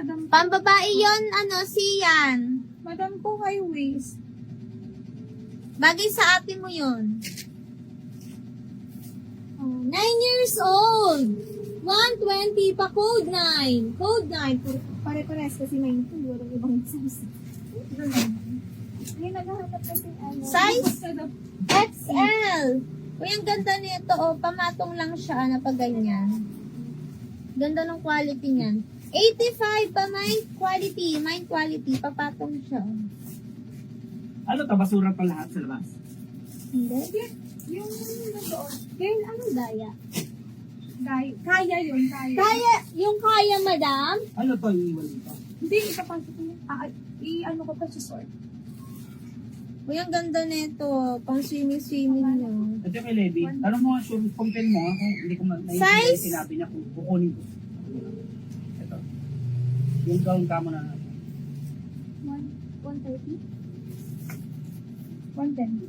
madam. Pambabae yon siyan. Madam po high waist. Bagay sa ate mo yun. 9 years old. 120 pa, code 9. Code 9. Pare-pares kasi may ito. Walang ibang size. May naghahanap kasi Size? Ano. XL. Uy, ang ganda nito, pamatong lang siya na pag ganyan. Ganda ng quality niyan. 85 pa, mind quality, papatong siya. Ano to, basura pa lahat sa labas? Hindi. Yung doon. Girl, anong daya? Kaya yun, kaya. Kaya, yung kaya, madam? Ano to, iiwan dito? Hindi, ipapasok ko yun. I-ano ko pa sa sort. Uy, ang ganda nito. Pang swimming nyo. Ito kay Levi. Tanong mo nga, compare mo nga kung hindi ko naiintindihan Size? sinabi niya kung kukunin ko. Ito. Yung gown ka mo na natin. 130? 110.